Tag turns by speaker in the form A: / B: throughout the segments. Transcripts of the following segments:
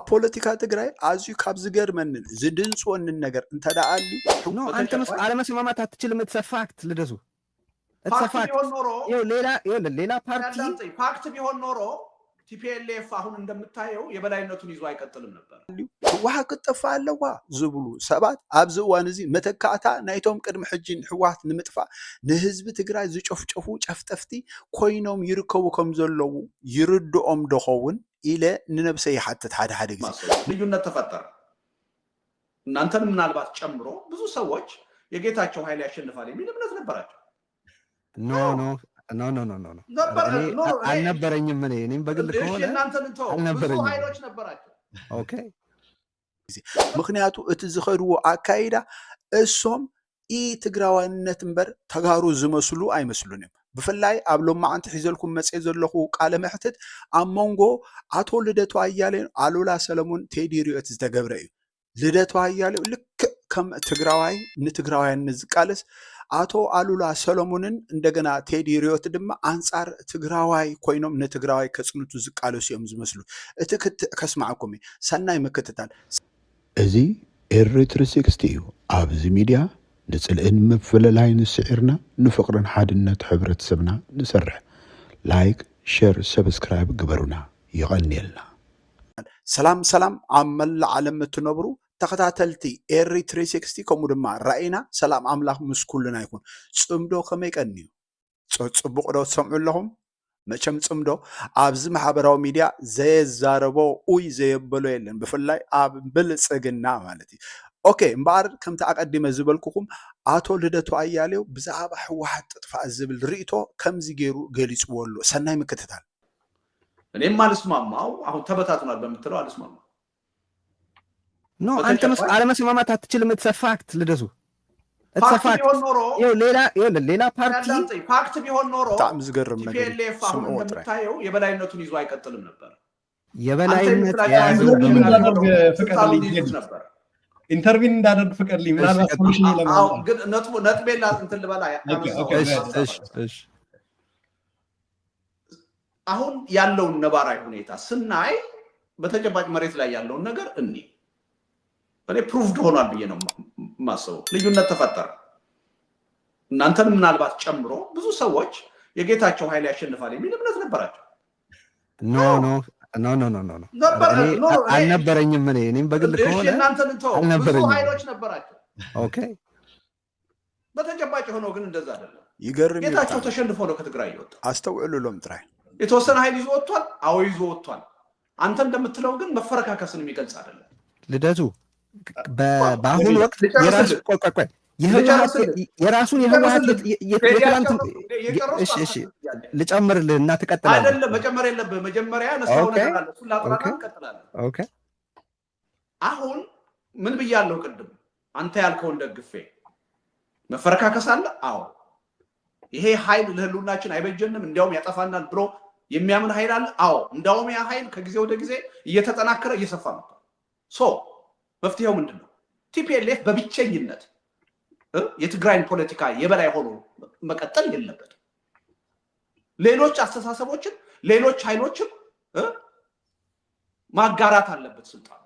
A: ፖለቲካ ትግራይ አዝዩ ካብ ዝገርመንን ዝድንፅወንን ነገር እንተዳአልዩ
B: አንተ አለመስማማት አትችልም። ተፋክት ልደሱ
C: ፋክት ቢሆን ኖሮ
B: ሌላ ፓርቲ
C: ፋክት ቢሆን ኖሮ ቲፒኤልኤፍ አሁን እንደምታየው የበላይነቱን ይዞ አይቀጥልም ነበር።
A: ህወሓት ክጥፋ ኣለዋ ዝብሉ ሰባት ኣብዚ እዋን እዚ መተካእታ ናይቶም ቅድሚ ሕጂ ህወሓት ንምጥፋእ ንህዝቢ ትግራይ ዝጨፍጨፉ ጨፍጠፍቲ ኮይኖም ይርከቡ ከም ዘለዉ ይርድኦም ደኸውን ኢለ ንነብሰይ ይሓትት ሓደ ጊዜ
C: ልዩነት ተፈጠረ። እናንተን ምናልባት ጨምሮ ብዙ ሰዎች የጌታቸው ኃይል ያሸንፋል የሚል እምነት ነበራቸው።
B: ኖ አልነበረኝም። እኔም በግል ከሆነ
C: ብዙ ኃይሎች ነበራቸው።
B: ኦኬ
A: ምክንያቱ እቲ ዝኸድዎ አካይዳ እሶም ትግራዋይነት እምበር ተጋሩ ዝመስሉ አይመስሉንም። ብፍላይ ኣብ ሎማዓንቲ ሒዘልኩም መፅእ ዘለኹ ቃለ መሕትት ኣብ መንጎ አቶ ልደቱ አያሌው አሉላ ሰለሞን ቴዲ ሪኦት ዝተገብረ እዩ። ልደቱ አያሌው ልክ ከም ትግራዋይ ንትግራዋይነት ዝቃለስ አቶ አሉላ ሰለሞንን እንደገና ቴዲ ሪኦት ድማ አንጻር ትግራዋይ ኮይኖም ንትግራዋይ ከጽንቱ ዝቃለሱ እዮም ዝመስሉ። እቲ ከስማዓኩም ሰናይ ምክትታል
D: እዚ ኤርትሪ 60 እዩ። ኣብዚ ሚድያ ንጽልእን ምፍለላይ ንስዕርና ንፍቅርን ሓድነት ሕብረተሰብና ንሰርሕ። ላይክ ሼር ሰብስክራይብ ግበሩና ይቀኒየልና።
A: ሰላም ኣብ መላእ ዓለም እትነብሩ ተኸታተልቲ ኤርትሪ 60 ከምኡ ድማ ራእይና ሰላም ኣምላኽ ምስ ኩልና ይኩን። ጽምዶ ከመይ ቀኒዩ ጽቡቕ ዶ ትሰምዑ ኣለኹም? መቸም ጽምዶ ኣብዚ ማሕበራዊ ሚድያ ዘየዛረቦ ኡይ ዘየበሎ የለን፣ ብፍላይ ኣብ ብልጽግና ማለት እዩ። ኦኬ እምበኣር ከምቲ ኣቀዲመ ዝበልኩኩም አቶ ልደቱ አያሌው ብዛዕባ ህወሓት ጥጥፋእ ዝብል ርእቶ ከምዚ ገይሩ ገሊጽዎ ኣሎ። ሰናይ ምክትታል።
C: እኔም አልስማማው አሁን ተበታትኗል በምትለው አልስማማው።
B: አንተ አለመስማማት አትችልም። ተፋክት ልደሱ
C: ፋክት ቢሆን ኖሮ
B: ሌላ ፓርቲ
C: ፋክት ቢሆን ኖሮ
A: በጣም ዝገርም ነገር
C: ቲፒኤልኤፍ አሁን እንደምታየው የበላይነቱን ይዞ አይቀጥልም ነበር።
B: የበላይነት ያዘው
C: ነበር።
E: ኢንተርቪው እንዳደርግ ፍቀድልኝ። ምናልባት ሶሉሽን
C: ለማለት ግን ነጥቤላ እንትን ልበላ
B: እሺ
C: አሁን ያለውን ነባራዊ ሁኔታ ስናይ በተጨባጭ መሬት ላይ ያለውን ነገር እኔ ፕሩቭድ ሆኗል ብዬ ነው ማሰው። ልዩነት ተፈጠረ። እናንተን ምናልባት ጨምሮ ብዙ ሰዎች የጌታቸው ኃይል ያሸንፋል የሚል እምነት ነበራቸው።
B: አልነበረኝም። እኔም በግል ከሆነ
C: ብዙ ኃይሎች ነበራቸው።
B: ኦኬ
C: በተጨባጭ ሆኖ ግን እንደዛ አይደለም።
A: ይገርም።
C: ጌታቸው ተሸንፎ ነው ከትግራይ ይወጣ።
A: አስተውዕሉሎም ጥራይ
C: የተወሰነ ኃይል ይዞ ወጥቷል። አዎ ይዞ ወጥቷል። አንተ እንደምትለው ግን መፈረካከስን የሚገልጽ አይደለም።
B: ልደቱ በአሁኑ ወቅት የራሱን የህወሓት ልጨምርልህ እና ትቀጥላለህ።
C: አይደለም መጨመር የለብህ። መጀመሪያ ነሳው ነገር አለ። እሱን ላጥራና እንቀጥላለን።
B: ኦኬ
C: አሁን ምን ብያለሁ ቅድም? አንተ ያልከውን ደግፌ መፈረካከስ አለ። አዎ ይሄ ኃይል ለህልውናችን አይበጀንም እንዲያውም ያጠፋናል ብሎ የሚያምን ኃይል አለ። አዎ እንዲያውም ያ ኃይል ከጊዜ ወደ ጊዜ እየተጠናከረ እየሰፋ ነው። መፍትሄው ምንድነው? ቲፒኤልኤፍ በብቸኝነት የትግራይን ፖለቲካ የበላይ ሆኖ መቀጠል የለበትም። ሌሎች አስተሳሰቦችን ሌሎች ኃይሎችን ማጋራት አለበት። ስልጣን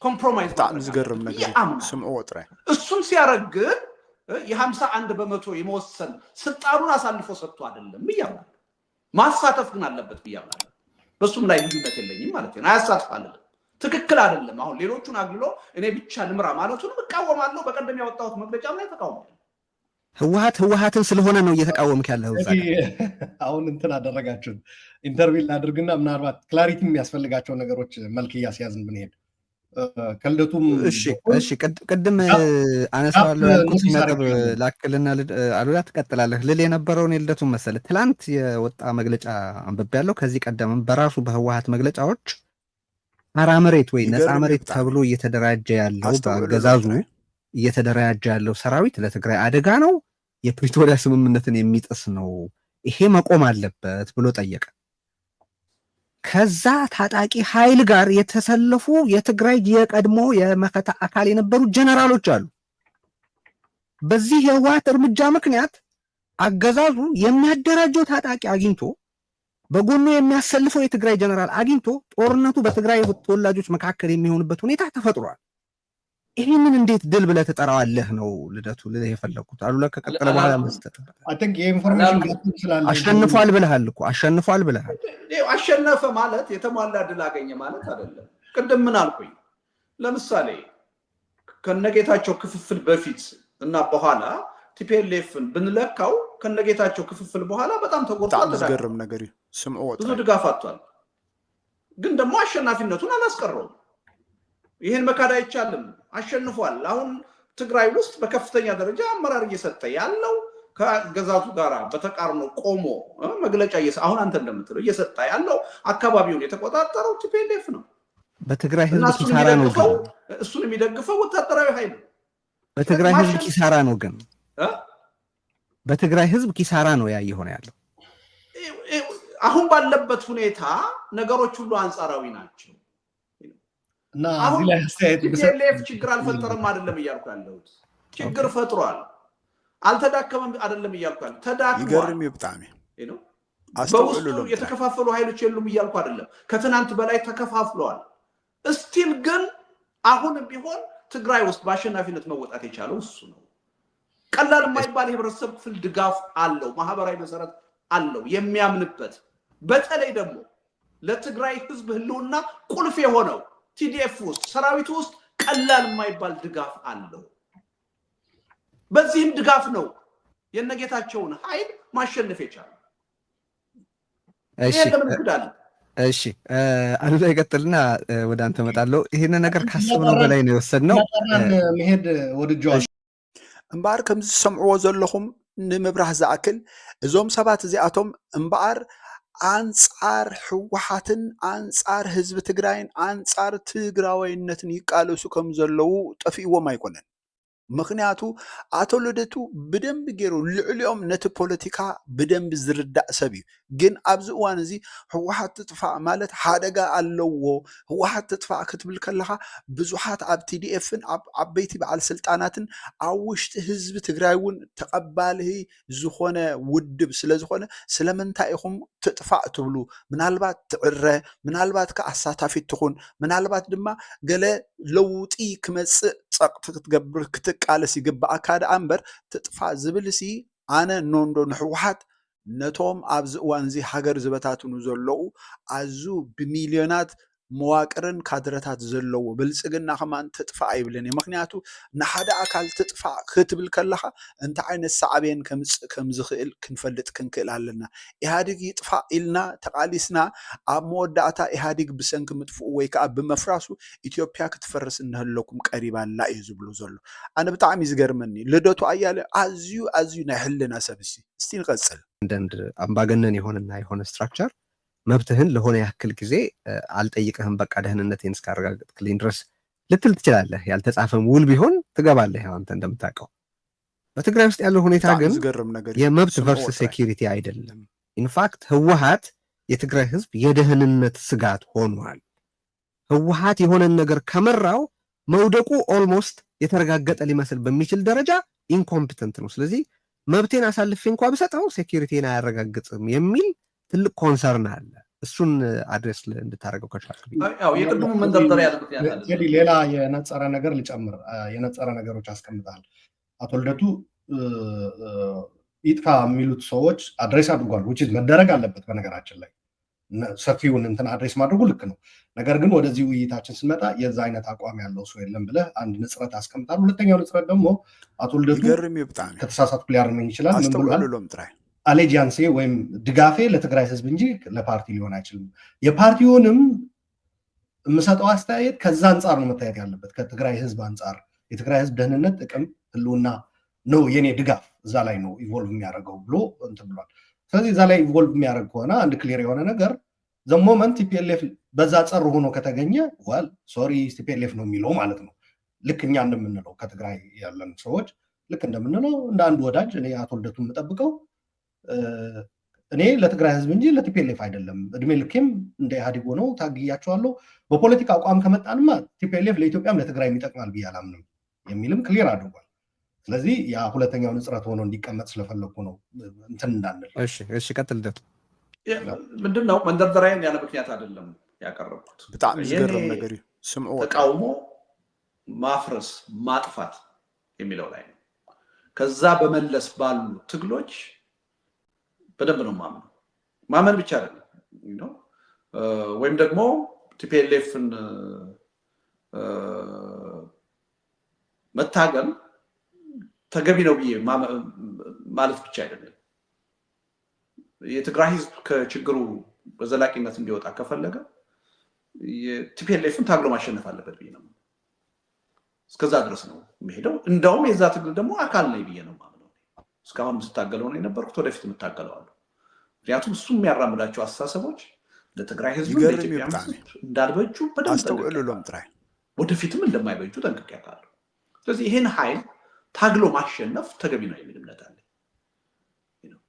C: ኮምፕሮማይዝ
A: በጣም ዝገርም ነገር ስምዑ ወጥራይ
C: እሱን ሲያረግ የ51 በመቶ የመወሰን ስልጣኑን አሳልፎ ሰጥቶ አይደለም ብያለሁ። ማሳተፍ ግን አለበት ብያለሁ። በሱም ላይ ልዩነት የለኝም ማለት ነው። አያሳትፋለሁ ትክክል አይደለም። አሁን ሌሎቹን አግልሎ እኔ ብቻ ልምራ ማለቱን እቃወማለሁ። በቀደም ያወጣሁት መግለጫም ላይ ተቃውሟል።
B: ህወሓትን ስለሆነ ነው እየተቃወምክ ያለው።
E: አሁን እንትን አደረጋችሁን። ኢንተርቪው ላድርግና ምናልባት ክላሪቲ የሚያስፈልጋቸው ነገሮች መልክ እያስያዝን ብንሄድ ከልደቱም
B: እሺ ቅድም አነሳዋለሁ ያልኩት ነጥብ ላክልና አሉላ ትቀጥላለህ ልል የነበረውን የልደቱን መሰለህ። ትላንት የወጣ መግለጫ አንብቤያለሁ። ከዚህ ቀደምም በራሱ በህወሓት መግለጫዎች አራ መሬት ወይ ነፃ መሬት ተብሎ እየተደራጀ ያለው በአገዛዙ እየተደራጀ ያለው ሰራዊት ለትግራይ አደጋ ነው፣ የፕሪቶሪያ ስምምነትን የሚጥስ ነው፣ ይሄ መቆም አለበት ብሎ ጠየቀ። ከዛ ታጣቂ ኃይል ጋር የተሰለፉ የትግራይ የቀድሞ የመከታ አካል የነበሩ ጀነራሎች አሉ። በዚህ የህወሓት እርምጃ ምክንያት አገዛዙ የሚያደራጀው ታጣቂ አግኝቶ በጎኑ የሚያሰልፈው የትግራይ ጀነራል አግኝቶ ጦርነቱ በትግራይ ተወላጆች መካከል የሚሆንበት ሁኔታ ተፈጥሯል። ይህንን እንዴት ድል ብለህ ትጠራዋለህ ነው ልደቱ ልልህ የፈለኩት። አሉላ ከቀጠለ በኋላ መስጠት አሸንፏል ብለሃል እኮ አሸንፏል ብለሃል።
C: አሸነፈ ማለት የተሟላ ድል አገኘ ማለት አይደለም። ቅድም ምን አልኩኝ? ለምሳሌ ከነጌታቸው ክፍፍል በፊት እና በኋላ ቲፒኤልኤፍን ብንለካው ከነጌታቸው ክፍፍል በኋላ በጣም ተጎድቷል።
A: ተገርም ነገር
C: ብዙ ድጋፍ አጥቷል። ግን ደግሞ አሸናፊነቱን አላስቀረውም። ይህን መካድ አይቻልም። አሸንፏል። አሁን ትግራይ ውስጥ በከፍተኛ ደረጃ አመራር እየሰጠ ያለው ከገዛቱ ጋር በተቃርኖ ቆሞ መግለጫ አሁን አንተ እንደምትለው እየሰጠ ያለው አካባቢውን የተቆጣጠረው ቲፒኤልኤፍ ነው።
B: በትግራይ ህዝብ ኪሳራ ነው ግን
C: እሱን የሚደግፈው ወታደራዊ ኃይል
B: በትግራይ ህዝብ ኪሳራ ነው ግን በትግራይ ህዝብ ኪሳራ ነው እየሆነ ያለው።
C: አሁን ባለበት ሁኔታ ነገሮች ሁሉ አንጻራዊ ናቸው።
E: እና እዚህ ላይ አስተያየት
C: ቲፒኤልኤፍ ችግር አልፈጠረም አይደለም እያልኩ ያለሁት። ችግር ፈጥሯል። አልተዳከመም አይደለም እያልኩ ያለሁት። ተዳክሟል።
A: ይገርም ይብጣሚ
C: በውስጡ የተከፋፈሉ ኃይሎች የሉም እያልኩ አይደለም። ከትናንት በላይ ተከፋፍለዋል። እስቲል ግን አሁንም ቢሆን ትግራይ ውስጥ በአሸናፊነት መወጣት የቻለው እሱ ነው። ቀላል የማይባል የህብረተሰብ ክፍል ድጋፍ አለው፣ ማህበራዊ መሰረት አለው የሚያምንበት። በተለይ ደግሞ ለትግራይ ህዝብ ህልውና ቁልፍ የሆነው ቲዲኤፍ ውስጥ ሰራዊቱ ውስጥ ቀላል የማይባል ድጋፍ አለው። በዚህም ድጋፍ ነው የነጌታቸውን ኃይል ማሸነፍ የቻለው።
B: እሺ አሉላ ይቀጥልና ወደ አንተ እመጣለሁ። ይሄን ነገር ካሰብነው በላይ ነው የወሰድነው።
E: መሄድ ወድጀዋል።
A: እምበኣር ከም ዝሰምዕዎ ዘለኹም ንምብራህ ዝኣክል እዞም ሰባት እዚኣቶም እምበኣር አንጻር ህወሓትን አንጻር ህዝቢ ትግራይን አንጻር ትግራዋይነትን ይቃለሱ ከም ዘለው ጠፊእዎም አይኮነን። ምክንያቱ አቶ ልደቱ ብደንብ ገይሩ ልዕሊኦም ነቲ ፖለቲካ ብደንብ ዝርዳእ ሰብ እዩ። ግን ኣብዚ እዋን እዚ ህወሓት ትጥፋእ ማለት ሓደጋ ኣለዎ። ህወሓት ትጥፋእ ክትብል ከለካ ብዙሓት ኣብ ቲዲኤፍን ኣብ ዓበይቲ በዓል ስልጣናትን ኣብ ውሽጢ ህዝቢ ትግራይ እውን ተቐባሊ ዝኾነ ውድብ ስለዝኾነ ስለምንታይ ኢኹም ትጥፋእ ትብሉ? ምናልባት ትዕረ፣ ምናልባት ከኣሳታፊት ትኹን፣ ምናልባት ድማ ገለ ለውጢ ክመፅእ ፀቕቲ ክትገብር ክትቃለስ ይግባእካ ደኣ እምበር ትጥፋእ ዝብልሲ ኣነ ኖንዶ ንሕወሓት ነቶም ኣብዚ እዋን እዚ ሃገር ዝበታትኑ ዘለዉ ኣዝዩ ብሚልዮናት መዋቅርን ካድረታት ዘለዎ ብልፅግና ከማን ትጥፋእ ኣይብልን እየ። ምክንያቱ ንሓደ ኣካል ትጥፋእ ክትብል ከለካ እንታይ ዓይነት ሳዕብየን ከም ዝኽእል ክንፈልጥ ክንክእል ኣለና። ኢህኣዲግ ይጥፋእ ኢልና ተቃሊስና ኣብ መወዳእታ ኢህኣዲግ ብሰንኪ ምጥፍኡ ወይ ከዓ ብመፍራሱ ኢትዮጵያ ክትፈርስ እንህለኩም ቀሪባላ እዩ ዝብሉ ዘሎ። ኣነ ብጣዕሚ ዝገርመኒ ልደቱ ኣያለ ኣዝዩ ናይ ሕልና ሰብ እስቲ ንቀፅል።
B: አንዳንድ አምባገነን የሆነ ስትራክቸር መብትህን ለሆነ ያክል ጊዜ አልጠይቅህም በቃ ደህንነቴን እስካረጋግጥልኝ ድረስ ልትል ትችላለህ። ያልተጻፈም ውል ቢሆን ትገባለህ። አንተ እንደምታውቀው በትግራይ ውስጥ ያለው ሁኔታ ግን የመብት ቨርሰስ ሴኪሪቲ አይደለም። ኢንፋክት ህወሓት የትግራይ ህዝብ የደህንነት ስጋት ሆኗል። ህወሓት የሆነን ነገር ከመራው መውደቁ ኦልሞስት የተረጋገጠ ሊመስል በሚችል ደረጃ ኢንኮምፒተንት ነው። ስለዚህ መብቴን አሳልፌ እንኳ ብሰጠው ሴኪሪቲን አያረጋግጥም የሚል ትልቅ ኮንሰርን አለ። እሱን አድሬስ እንድታደርገው ከቻልክ
C: የቅድሙ መንደርደሪያ
E: ሌላ የነጸረ ነገር ልጨምር። የነጸረ ነገሮች አስቀምጣል። አቶ ልደቱ ይጥፋ የሚሉት ሰዎች አድሬስ አድርጓል። ውጭ መደረግ አለበት። በነገራችን ላይ ሰፊውን እንትን አድሬስ ማድረጉ ልክ ነው። ነገር ግን ወደዚህ ውይይታችን ስንመጣ የዛ አይነት አቋም ያለው ሰው የለም ብለህ አንድ ንጽረት አስቀምጣል። ሁለተኛው ንጽረት ደግሞ አቶ ልደቱ ከተሳሳትኩ ሊያርመኝ ይችላል። ምን ብሏል? አሌጃንሴ ወይም ድጋፌ ለትግራይ ህዝብ እንጂ ለፓርቲ ሊሆን አይችልም። የፓርቲውንም የምሰጠው አስተያየት ከዛ አንጻር ነው መታየት ያለበት፣ ከትግራይ ህዝብ አንጻር። የትግራይ ህዝብ ደህንነት፣ ጥቅም፣ ህልውና ነው የኔ ድጋፍ፣ እዛ ላይ ነው ኢቮልቭ የሚያደርገው ብሎ እንትን ብሏል። ስለዚህ እዛ ላይ ኢቮልቭ የሚያደርግ ከሆነ አንድ ክሊር የሆነ ነገር ዘሞመንት ቲፒኤልኤፍ በዛ ጸር ሆኖ ከተገኘ ዋል ሶሪ ቲፒኤልኤፍ ነው የሚለው ማለት ነው። ልክ እኛ እንደምንለው ከትግራይ ያለን ሰዎች ልክ እንደምንለው እንደ አንድ ወዳጅ እኔ አቶ ልደቱ የምጠብቀው እኔ ለትግራይ ህዝብ እንጂ ለቲፒኤልኤፍ አይደለም። እድሜ ልኬም እንደ ኢህአዴግ ሆነው ታግያቸዋለሁ። በፖለቲካ አቋም ከመጣንማ ቲፒኤልኤፍ ለኢትዮጵያም ለትግራይ ይጠቅማል ብዬ አላምንም የሚልም ክሊር አድርጓል። ስለዚህ ያ ሁለተኛው ንጽረት ሆኖ እንዲቀመጥ ስለፈለኩ ነው እንትን እንዳንል።
B: እሺ ቀጥል ልደቱ።
C: ምንድነው መንደርደሪያን ያለ ምክንያት አይደለም ያቀረብኩት።
A: በጣም ዝገርም ነገር እዩ ስምዑ
C: ተቃውሞ ማፍረስ ማጥፋት የሚለው ላይ ነው። ከዛ በመለስ ባሉ ትግሎች በደንብ ነው ማመን ብቻ አይደለም ነው ወይም ደግሞ ቲፒኤልኤፍን መታገል ተገቢ ነው ብዬ ማለት ብቻ አይደለም። የትግራይ ህዝብ ከችግሩ በዘላቂነት እንዲወጣ ከፈለገ የቲፒኤልኤፍን ታግሎ ማሸነፍ አለበት ብዬ ነው። እስከዛ ድረስ ነው የሚሄደው። እንደውም የዛ ትግል ደግሞ አካል ነኝ ብዬ ነው ማምነው። እስካሁን ስታገለው ነው የነበርኩት፣ ወደፊት የምታገለዋለሁ። ምክንያቱም እሱ የሚያራምዳቸው አስተሳሰቦች ለትግራይ ህዝብ ለኢትዮጵያ እንዳልበጁ በደንብ ወደፊትም እንደማይበጁ ጠንቅቄ አውቃለሁ። ስለዚህ ይህን ኃይል ታግሎ ማሸነፍ ተገቢ ነው የሚል እምነት አለ።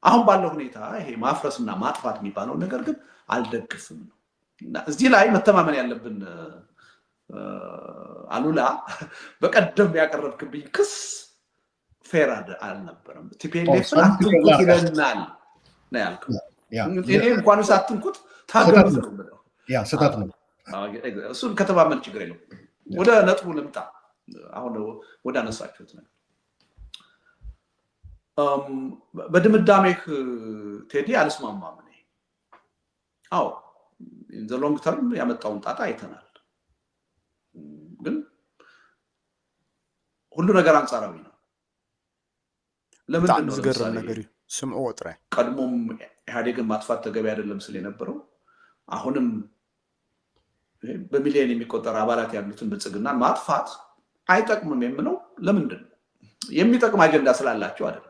C: አሁን ባለው ሁኔታ ይሄ ማፍረስና ማጥፋት የሚባለው ነገር ግን አልደግፍም ነው። እና እዚህ ላይ መተማመን ያለብን አሉላ በቀደም ያቀረብክብኝ ክስ ፌር አልነበረም። ቲፒኤልኤፍ አትንኩት ይለናል ነው ያልከው። እኔ እንኳን ሳትንኩት ታገሉት ነው
E: ያ ስህተት ነው።
C: እሱን ከተማመን ችግር የለውም። ወደ ነጥቡ ልምጣ። አሁን ወደ አነሳችሁት ነገር በድምዳሜህ ቴዲ አልስማማም። እኔ አዎ ኢን ዘ ሎንግ ተርም ያመጣውን ጣጣ አይተናል። ግን ሁሉ ነገር አንጻራዊ ነው። ለምንድን ነው
A: ዝገርም ነገር ስምዑ ወጥራ
C: ቀድሞም ኢህአዴግን ማጥፋት ተገቢ አይደለም ስለ የነበረው አሁንም በሚሊዮን የሚቆጠር አባላት ያሉትን ብልጽግና ማጥፋት አይጠቅምም የምለው ለምንድን ነው? የሚጠቅም አጀንዳ ስላላቸው አይደለም።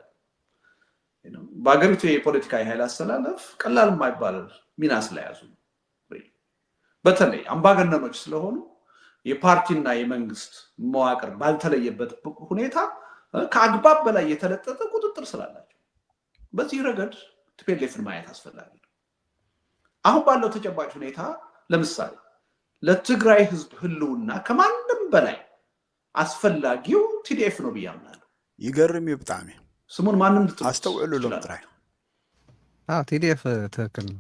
C: በአገሪቱ የፖለቲካ ኃይል አስተላለፍ ቀላል የማይባል ሚና ስለያዙ ነው። በተለይ አምባገነኖች ስለሆኑ የፓርቲና የመንግስት መዋቅር ባልተለየበት ሁኔታ ከአግባብ በላይ የተለጠጠ ቁጥጥር ስላላቸው በዚህ ረገድ ቲፒኤልኤፍን ማየት አስፈላጊ ነው። አሁን ባለው ተጨባጭ ሁኔታ ለምሳሌ ለትግራይ ህዝብ ህልውና ከማንም በላይ አስፈላጊው ቲዲኤፍ ነው ብዬ አምናለሁ።
A: ይገርም ይብጣሚ
C: ስሙን ማንም
A: አስተውዕሉ ለምጥራይ
B: ቲዲኤፍ ትክክል ነው።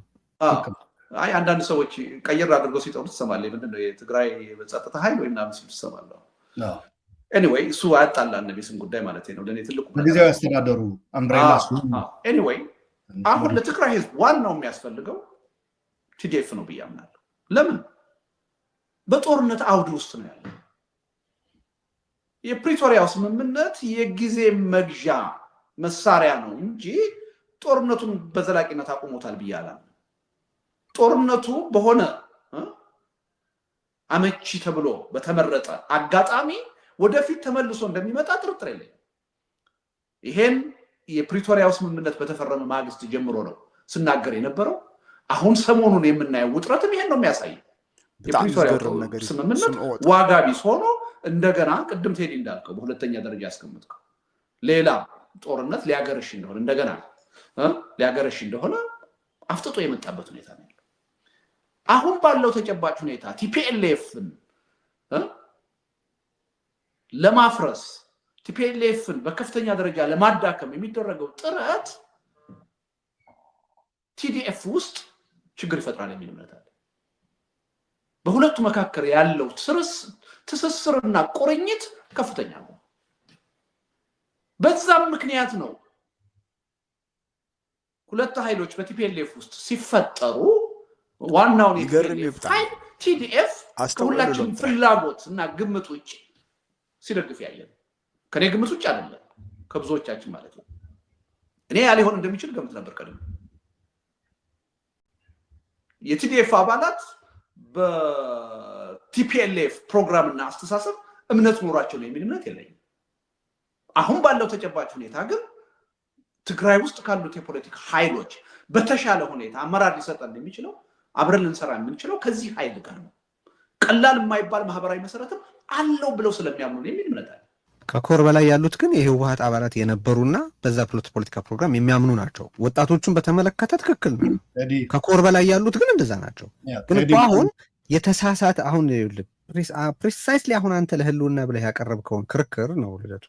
C: አይ አንዳንድ ሰዎች ቀየር አድርገው ሲጠሩ ትሰማለህ። ምንድነው የትግራይ የጸጥታ ኃይል ወይ ምናምን ሲሉ ትሰማለህ። ኤኒዌይ እሱ አያጣላን ቤስም ጉዳይ ማለት ነው። ለኔ ትልቁ
E: ጊዜያዊ አስተዳደሩ አምብሬላ
C: ኤኒዌይ አሁን ለትግራይ ህዝብ ዋናው የሚያስፈልገው ቲዲኤፍ ነው ብዬ አምናለሁ። ለምን? በጦርነት አውድ ውስጥ ነው ያለው። የፕሪቶሪያው ስምምነት የጊዜ መግዣ መሳሪያ ነው እንጂ ጦርነቱን በዘላቂነት አቁሞታል ብዬ አላምንም። ጦርነቱ በሆነ አመቺ ተብሎ በተመረጠ አጋጣሚ ወደፊት ተመልሶ እንደሚመጣ ጥርጥር የለኝም። ይሄን የፕሪቶሪያው ስምምነት በተፈረመ ማግስት ጀምሮ ነው ስናገር የነበረው። አሁን ሰሞኑን የምናየው ውጥረትም ይሄን ነው የሚያሳየው። የፕሪቶሪያው ስምምነት ዋጋ ቢስ ሆኖ እንደገና ቅድም ቴዲ እንዳልከው በሁለተኛ ደረጃ ያስቀምጥከው ሌላ ጦርነት ሊያገረሽ እንደሆነ እንደገና ሊያገረሽ እንደሆነ አፍጥጦ የመጣበት ሁኔታ ነው። አሁን ባለው ተጨባጭ ሁኔታ ቲፒኤልኤፍን ለማፍረስ ቲፒኤልኤፍን በከፍተኛ ደረጃ ለማዳከም የሚደረገው ጥረት ቲዲኤፍ ውስጥ ችግር ይፈጥራል የሚል እምነት አለ። በሁለቱ መካከል ያለው ትስስርና ቁርኝት ከፍተኛ ነው። በዛም ምክንያት ነው ሁለት ኃይሎች በቲፒኤልኤፍ ውስጥ ሲፈጠሩ ዋናውን ቲዲኤፍ ከሁላችን ፍላጎት እና ግምት ውጭ ሲደግፍ ያየን ከኔ ግምት ውጭ አይደለም፣ ከብዙዎቻችን ማለት ነው። እኔ ያ ሊሆን እንደሚችል ገምት ነበር ቀድሞ። የቲዲኤፍ አባላት በቲፒኤልኤፍ ፕሮግራምና አስተሳሰብ እምነት ኖሯቸው ነው የሚል እምነት የለኝም። አሁን ባለው ተጨባጭ ሁኔታ ግን ትግራይ ውስጥ ካሉት የፖለቲካ ኃይሎች በተሻለ ሁኔታ አመራር ሊሰጠን የሚችለው አብረን ልንሰራ የምንችለው ከዚህ ኃይል ጋር ነው። ቀላል የማይባል ማህበራዊ መሰረትም አለው ብለው ስለሚያምኑ የሚል እምነት አለ።
B: ከኮር በላይ ያሉት ግን የህወሓት አባላት የነበሩና በዛ ፖለቲካ ፕሮግራም የሚያምኑ ናቸው። ወጣቶቹን በተመለከተ ትክክል ነው። ከኮር በላይ ያሉት ግን እንደዛ ናቸው። ግን እኮ አሁን የተሳሳተ አሁን ፕሪሳይስሊ አሁን አንተ ለህልውና ብለህ ያቀረብከውን ክርክር ነው ልደቱ።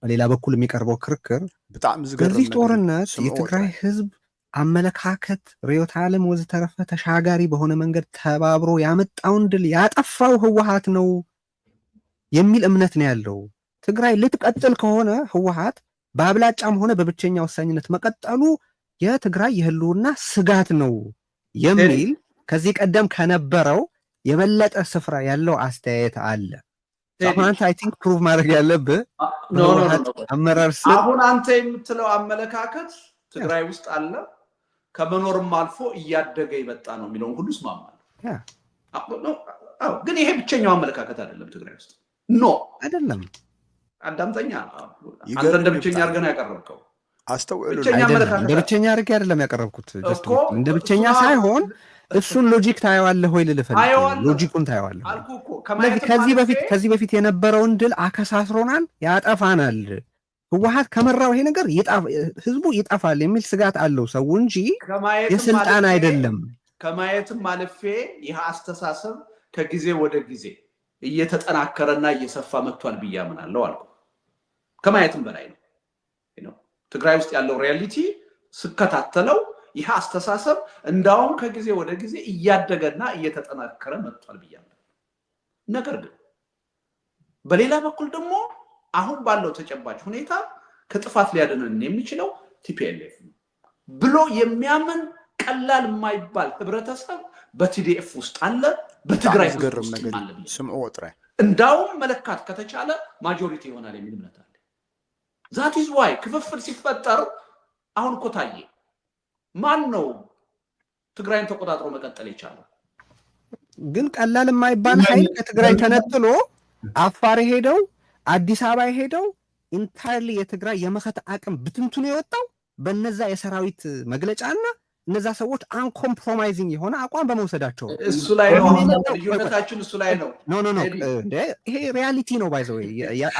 B: በሌላ በኩል የሚቀርበው ክርክር በዚህ ጦርነት የትግራይ ህዝብ አመለካከት ርዕዮተ ዓለም ወዘተረፈ ተሻጋሪ በሆነ መንገድ ተባብሮ ያመጣውን ድል ያጠፋው ህወሓት ነው የሚል እምነት ነው ያለው። ትግራይ ልትቀጥል ከሆነ ህወሓት በአብላጫም ሆነ በብቸኛ ወሳኝነት መቀጠሉ የትግራይ የህልውና ስጋት ነው የሚል ከዚህ ቀደም ከነበረው የበለጠ ስፍራ ያለው አስተያየት አለ። አንተ አይ ቲንክ ፕሩቭ ማድረግ ያለብህ አመራር
C: አሁን አንተ የምትለው አመለካከት ትግራይ ውስጥ አለ ከመኖርም አልፎ እያደገ ይመጣ ነው የሚለውን ሁሉ እስማማለሁ። ግን ይሄ ብቸኛው አመለካከት አይደለም ትግራይ ውስጥ ኖ አይደለም። አዳምጠኛ አንተ እንደ ብቸኛ አድርገህ ነው ያቀረብከው።
A: አስተውሉ።
B: እንደ ብቸኛ አድርጌ አይደለም ያቀረብኩት። እንደ ብቸኛ ሳይሆን እሱን ሎጂክ ታየዋለህ ወይ ልልፈልግ፣ ሎጂኩን ታየዋለህ። ከዚህ በፊት የነበረውን ድል አከሳስሮናል፣ ያጠፋናል። ህወሓት ከመራው ይሄ ነገር ህዝቡ ይጠፋል የሚል ስጋት አለው ሰው እንጂ የስልጣን አይደለም።
C: ከማየትም ማለፌ ይህ አስተሳሰብ ከጊዜ ወደ ጊዜ እየተጠናከረና እየሰፋ መጥቷል ብዬ አምናለሁ አልኩ። ከማየትም በላይ ነው። ትግራይ ውስጥ ያለው ሪያሊቲ ስከታተለው ይህ አስተሳሰብ እንዳውም ከጊዜ ወደ ጊዜ እያደገና እየተጠናከረ መጥቷል ብዬ አምናለሁ። ነገር ግን በሌላ በኩል ደግሞ አሁን ባለው ተጨባጭ ሁኔታ ከጥፋት ሊያድነን የሚችለው ቲፒኤልኤፍ ነው ብሎ የሚያምን ቀላል የማይባል ህብረተሰብ በቲዲኤፍ ውስጥ አለ፣ በትግራይ ውስጥ አለ።
A: ስምዑ ወጥራ
C: እንዳውም መለካት ከተቻለ ማጆሪቲ ይሆናል የሚል እምነት አለ። ዛት ኢዝ ዋይ ክፍፍል ሲፈጠር አሁን እኮ ታየ። ማን ነው ትግራይን ተቆጣጥሮ መቀጠል የቻለው?
B: ግን ቀላል የማይባል ኃይል ከትግራይ ተነጥሎ አፋር ሄደው አዲስ አበባ ሄደው ኢንታይርሊ የትግራይ የመከተ አቅም ብትንትኑ የወጣው በነዛ የሰራዊት መግለጫና እነዛ ሰዎች አንኮምፕሮማይዚንግ የሆነ አቋም በመውሰዳቸው
C: እሱ ላይ ነው ልዩነታችን። እሱ ላይ ነው።
B: ኖ ይሄ ሪያሊቲ ነው። ባይዘው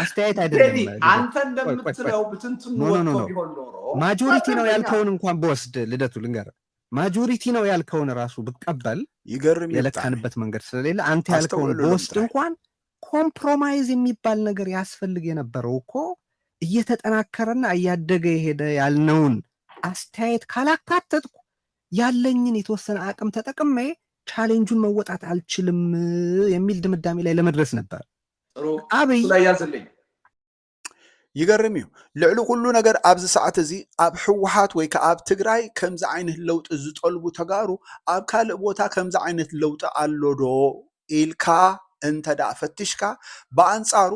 B: አስተያየት አይደለም።
C: አንተ እንደምትለው ብትንትኑ ወጥቶ ቢሆን ኖሮ
B: ማጆሪቲ ነው ያልከውን እንኳን በወስድ ልደቱ ልንገር፣ ማጆሪቲ ነው ያልከውን ራሱ ብቀበል
A: ይገርም
B: የለካንበት መንገድ ስለሌለ አንተ ያልከውን በወስድ እንኳን ኮምፕሮማይዝ የሚባል ነገር ያስፈልግ የነበረው እኮ እየተጠናከረና እያደገ የሄደ ያልነውን አስተያየት ካላካተትኩ ያለኝን የተወሰነ አቅም ተጠቅሜ ቻሌንጁን መወጣት አልችልም የሚል ድምዳሜ ላይ ለመድረስ ነበር።
C: አብይ ላይ ያዘልኝ
A: ይገርም እዩ ልዕሊ ኩሉ ነገር ኣብዚ ሰዓት እዚ ኣብ ህወሓት ወይ ከዓ ኣብ ትግራይ ከምዚ ዓይነት ለውጢ ዝጠልቡ ተጋሩ ኣብ ካልእ ቦታ ከምዚ ዓይነት ለውጢ ኣሎ ዶ ኢልካ እንተዳ ፈትሽካ በአንጻሩ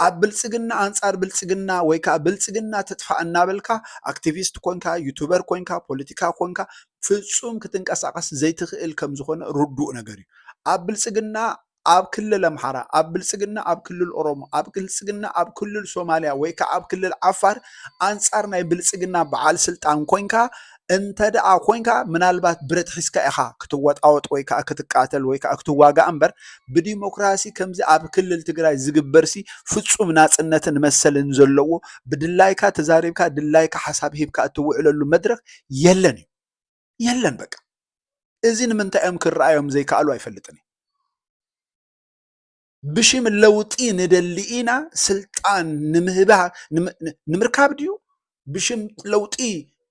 A: ኣብ ብልጽግና አንጻር ብልጽግና ወይ ከዓ ብልጽግና ተጥፋእ እናበልካ አክቲቪስት ኮንካ ዩቱበር ኮንካ ፖለቲካ ኮንካ ፍጹም ክትንቀሳቀስ ዘይትኽእል ከም ዝኾነ ርዱእ ነገር እዩ። ኣብ ብልጽግና ኣብ ክልል አምሓራ፣ ኣብ ብልጽግና ኣብ ክልል ኦሮሞ፣ ኣብ ብልጽግና ኣብ ክልል ሶማሊያ ወይ ከዓ ኣብ ክልል ዓፋር አንጻር ናይ ብልጽግና በዓል ስልጣን ኮንካ እንተደኣ ኮንካ ምናልባት ብረት ሒዝካ ኢኻ ክትወጣወጥ ወይ ከዓ ክትቃተል ወይ ከዓ ክትዋጋእ እምበር ብዲሞክራሲ ከምዚ ኣብ ክልል ትግራይ ዝግበርሲ ፍጹም ናጽነትን መሰልን ዘለዎ ብድላይካ ተዛሪብካ ድላይካ ሓሳብ ሂብካ እትውዕለሉ መድረክ የለን እዩ የለን። በቃ እዚ ንምንታይ እዮም ክረኣዮም ዘይከኣሉ ኣይፈልጥን። ብሽም ለውጢ ንደሊ ኢና ስልጣን ንምርካብ ድዩ ብሽም ለውጢ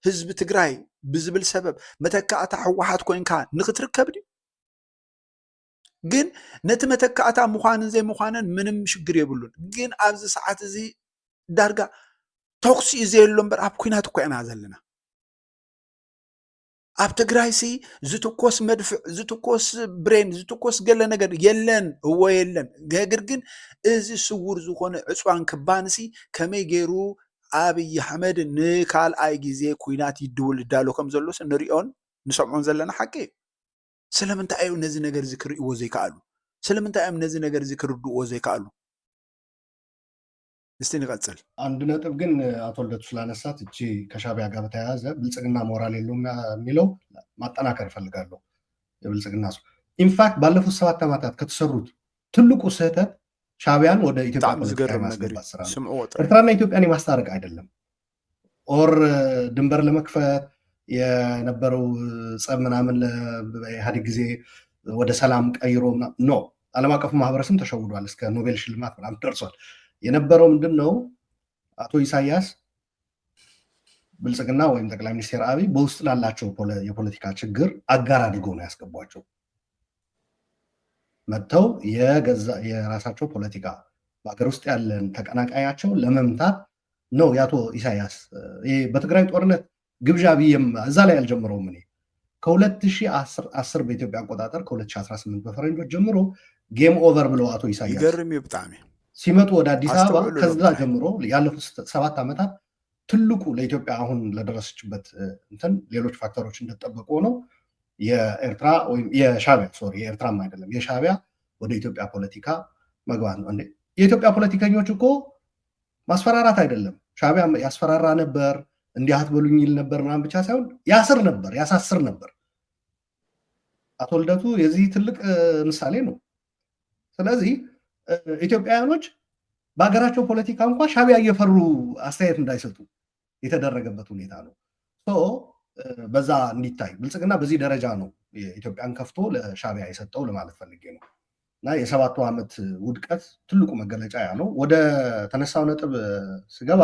A: ህዝቢ ትግራይ ብዝብል ሰበብ መተካእታ ህወሓት ኮይንካ ንክትርከብ ድዩ? ግን ነቲ መተካእታ ምዃንን ዘይምዃንን ምንም ሽግር የብሉን። ግን ኣብዚ ሰዓት እዚ ዳርጋ ተኩሲ እዩ ዘየሎ እምበር ኣብ ኩናት እኮ ኢና ዘለና። ኣብ ትግራይ ሲ ዝትኮስ መድፍዕ ዝትኮስ ብሬን ዝትኮስ ገለ ነገር የለን እወ የለን። ነገር ግን እዚ ስውር ዝኾነ ዕፅዋን ክባንሲ ከመይ ገይሩ አብይ አሕመድ ንካልኣይ ጊዜ ኩናት ይድውል ዳሎ ከም ዘሎስ ንሪኦን ንሰምዖን ዘለና ሓቂ። ስለምንታይ እዩ ነዚ ነገር እዚ ክርእይዎ ዘይከኣሉ? ስለምንታይ እዮም ነዚ ነገር እዚ ክርድእዎ ዘይከኣሉ? እስቲ ንቀፅል።
E: አንድ ነጥብ ግን አቶ ልደቱ ስላነሳት እቺ ከሻዕቢያ ጋር በተያያዘ ብልጽግና ሞራል የለውም የሚለው ማጠናከር እፈልጋለሁ። የብልጽግና ሰው ኢንፋክት ባለፉት 7 ዓመታት ከተሰሩት ትልቁ ስህተት ሻዕቢያን ወደ ኢትዮጵያ ማስገባት ስራ ነው። ኤርትራና ኢትዮጵያን የማስታረቅ አይደለም። ኦር ድንበር ለመክፈት የነበረው ጸብ ምናምን በኢህአዴግ ጊዜ ወደ ሰላም ቀይሮ ኖ ዓለም አቀፉ ማህበረሰብ ተሸውዷል። እስከ ኖቤል ሽልማት ምናምን ደርሷል። የነበረው ምንድን ነው? አቶ ኢሳያስ ብልጽግና ወይም ጠቅላይ ሚኒስትር አብይ በውስጥ ላላቸው የፖለቲካ ችግር አጋር አድርገው ነው ያስገቧቸው። መጥተው የራሳቸው ፖለቲካ በሀገር ውስጥ ያለን ተቀናቃያቸው ለመምታት ነው የአቶ ኢሳያስ በትግራይ ጦርነት ግብዣ ብዬም እዛ ላይ ያልጀምረውም እኔ ከ2010 በኢትዮጵያ አቆጣጠር ከ2018 በፈረንጆች ጀምሮ ጌም ኦቨር ብለው አቶ ኢሳያስ ሲመጡ ወደ አዲስ አበባ ከዛ ጀምሮ ያለፉት 7 ዓመታት ትልቁ ለኢትዮጵያ አሁን ለደረሰችበት እንትን ሌሎች ፋክተሮች እንደተጠበቁ ነው የኤርትራ ወይም የኤርትራም አይደለም የሻዕቢያ ወደ ኢትዮጵያ ፖለቲካ መግባት ነው። የኢትዮጵያ ፖለቲከኞች እኮ ማስፈራራት አይደለም። ሻዕቢያ ያስፈራራ ነበር፣ እንዲህ አትበሉኝ ይል ነበር ምናምን ብቻ ሳይሆን ያስር ነበር፣ ያሳስር ነበር። አቶ ልደቱ የዚህ ትልቅ ምሳሌ ነው። ስለዚህ ኢትዮጵያውያኖች በሀገራቸው ፖለቲካ እንኳን ሻዕቢያ እየፈሩ አስተያየት እንዳይሰጡ የተደረገበት ሁኔታ ነው። በዛ እንዲታይ ብልጽግና በዚህ ደረጃ ነው ኢትዮጵያን ከፍቶ ለሻዕቢያ የሰጠው ለማለት ፈልጌ ነው። እና የ7 ዓመት ውድቀት ትልቁ መገለጫ ያ ነው። ወደ ተነሳው ነጥብ ስገባ